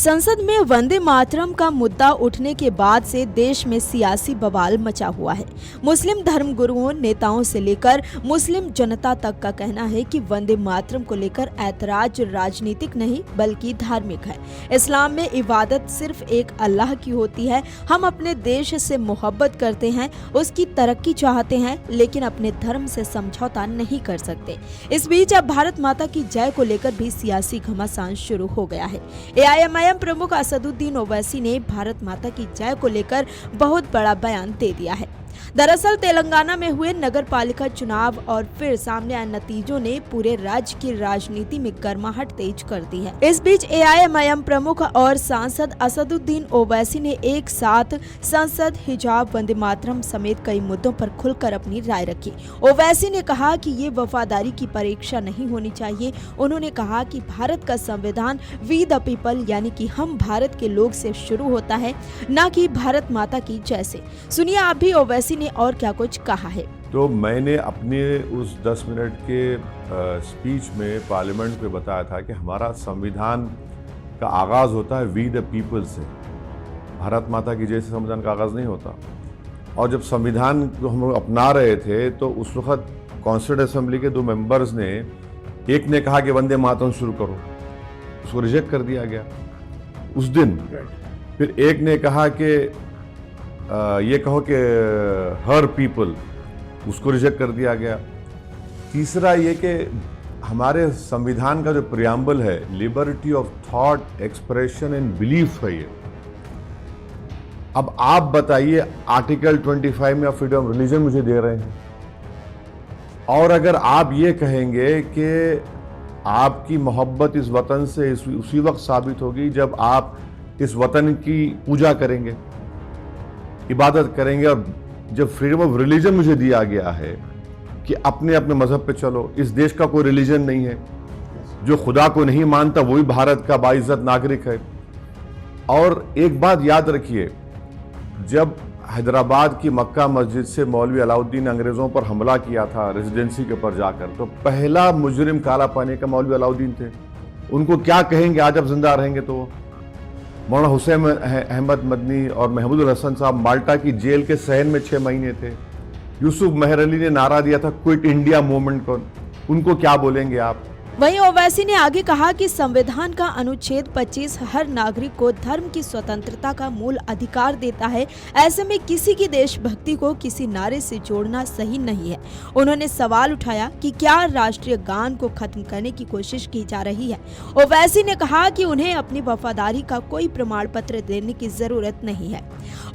संसद में वंदे मातरम का मुद्दा उठने के बाद से देश में सियासी बवाल मचा हुआ है। मुस्लिम धर्मगुरुओं, नेताओं से लेकर मुस्लिम जनता तक का कहना है कि वंदे मातरम को लेकर ऐतराज राजनीतिक नहीं बल्कि धार्मिक है। इस्लाम में इबादत सिर्फ एक अल्लाह की होती है। हम अपने देश से मोहब्बत करते हैं, उसकी तरक्की चाहते हैं, लेकिन अपने धर्म से समझौता नहीं कर सकते। इस बीच अब भारत माता की जय को लेकर भी सियासी घमासान शुरू हो गया है। AIMIM प्रमुख असदुद्दीन ओवैसी ने भारत माता की जय को लेकर बहुत बड़ा बयान दे दिया है। दरअसल तेलंगाना में हुए नगर पालिका चुनाव और फिर सामने आए नतीजों ने पूरे राज्य की राजनीति में गर्माहट तेज कर दी है। इस बीच AIMIM प्रमुख और सांसद असदुद्दीन ओवैसी ने एक साथ संसद, हिजाब, वंदे मातरम समेत कई मुद्दों पर खुलकर अपनी राय रखी। ओवैसी ने कहा कि ये वफादारी की परीक्षा नहीं होनी चाहिए। उन्होंने कहा कि भारत का संविधान वी द पीपल यानी कि हम भारत के लोग से शुरू होता है, न कि भारत माता की जय से। सुनिए आप भी ओवैसी ने और क्या कुछ कहा है। तो मैंने अपने उस 10 मिनट के स्पीच में पार्लियामेंट में बताया था कि हमारा संविधान का आगाज़ होता है वी द पीपल से। भारत माता की जय से संविधान का आगाज़ नहीं होता। और जब संविधान को हम लोग अपना रहे थे तो उस वक्त कॉन्स्टिट्यूंट असेंबली के 2 मेंबर्स ने, एक ने कहा कि वंदे मातरम शुरू करो, उसको रिजेक्ट कर दिया गया उस दिन। फिर एक ने कहा कि ये कहो कि हर पीपल, उसको रिजेक्ट कर दिया गया। तीसरा ये कि हमारे संविधान का जो प्रियम्बल है, liberty of thought, expression and belief है ये। अब आप बताइए, आर्टिकल 25 में आप फ्रीडम ऑफ रिलीजन मुझे दे रहे हैं, और अगर आप ये कहेंगे कि आपकी मोहब्बत इस वतन से उसी वक्त साबित होगी जब आप इस वतन की पूजा करेंगे, इबादत करेंगे, और जब फ्रीडम ऑफ रिलीजन मुझे दिया गया है कि अपने अपने मजहब पे चलो, इस देश का कोई रिलीजन नहीं है, जो खुदा को नहीं मानता वही भारत का बाइज्जत नागरिक है। और एक बात याद रखिए, जब हैदराबाद की मक्का मस्जिद से मौलवी अलाउद्दीन ने अंग्रेजों पर हमला किया था रेजिडेंसी के ऊपर जाकर, तो पहला मुजरिम काला पानी का मौलवी अलाउद्दीन थे। उनको क्या कहेंगे आज जब जिंदा रहेंगे तो? मौलाना हुसैन अहमद मदनी और महमूद हसन साहब माल्टा की जेल के सहन में 6 महीने थे। यूसुफ मेहर अली ने नारा दिया था क्विट इंडिया मूवमेंट को, उनको क्या बोलेंगे आप? वहीं ओवैसी ने आगे कहा कि संविधान का अनुच्छेद 25 हर नागरिक को धर्म की स्वतंत्रता का मूल अधिकार देता है। ऐसे में किसी की देशभक्ति को किसी नारे से जोड़ना सही नहीं है। उन्होंने सवाल उठाया कि क्या राष्ट्रीय गान को खत्म करने की कोशिश की जा रही है। ओवैसी ने कहा कि उन्हें अपनी वफादारी का कोई प्रमाण पत्र देने की जरूरत नहीं है।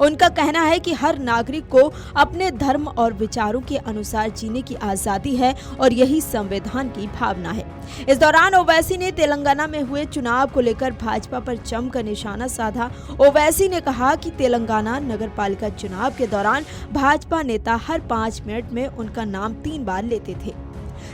उनका कहना है कि हर नागरिक को अपने धर्म और विचारों के अनुसार जीने की आजादी है और यही संविधान की भावना है। इस दौरान ओवैसी ने तेलंगाना में हुए चुनाव को लेकर भाजपा पर जमकर निशाना साधा। ओवैसी ने कहा कि तेलंगाना नगर पालिका चुनाव के दौरान भाजपा नेता हर 5 मिनट में उनका नाम 3 बार लेते थे,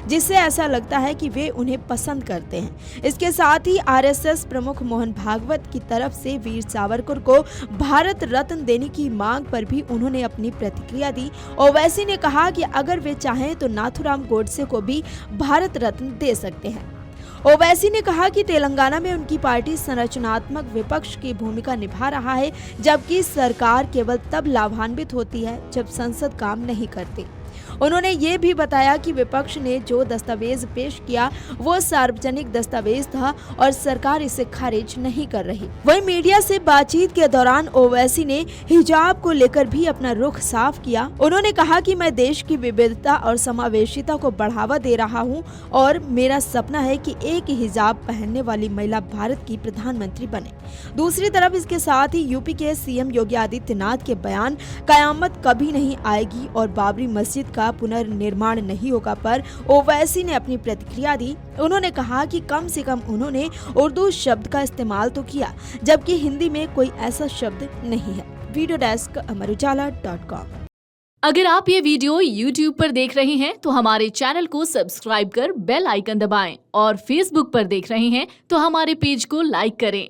जिससे ऐसा लगता है कि वे उन्हें पसंद करते हैं। इसके साथ ही RSS प्रमुख मोहन भागवत की तरफ से वीर सावरकर को भारत रत्न देने की मांग पर भी उन्होंने अपनी प्रतिक्रिया दी। ओवैसी ने कहा कि अगर वे चाहें तो नाथुराम गोडसे को भी भारत रत्न दे सकते हैं। ओवैसी ने कहा कि तेलंगाना में उनकी पार्टी संरचनात्मक विपक्ष की भूमिका निभा रहा है, जबकि सरकार केवल तब लाभान्वित होती है जब संसद काम नहीं करती। उन्होंने ये भी बताया कि विपक्ष ने जो दस्तावेज पेश किया वो सार्वजनिक दस्तावेज था और सरकार इसे खारिज नहीं कर रही। वहीं मीडिया से बातचीत के दौरान ओवैसी ने हिजाब को लेकर भी अपना रुख साफ किया। उन्होंने कहा कि मैं देश की विविधता और समावेशिता को बढ़ावा दे रहा हूं और मेरा सपना है कि एक हिजाब पहनने वाली महिला भारत की प्रधानमंत्री बने। दूसरी तरफ इसके साथ ही यूपी के CM योगी आदित्यनाथ के बयान कयामत कभी नहीं आएगी और बाबरी मस्जिद का पुनर्निर्माण नहीं होगा पर ओवैसी ने अपनी प्रतिक्रिया दी। उन्होंने कहा कि कम से कम उन्होंने उर्दू शब्द का इस्तेमाल तो किया, जबकि हिंदी में कोई ऐसा शब्द नहीं है। Video desk amarujala.com। अगर आप ये वीडियो YouTube पर देख रहे हैं तो हमारे चैनल को सब्सक्राइब कर बेल आइकन दबाएं और Facebook पर देख रहे हैं तो हमारे पेज को लाइक करें।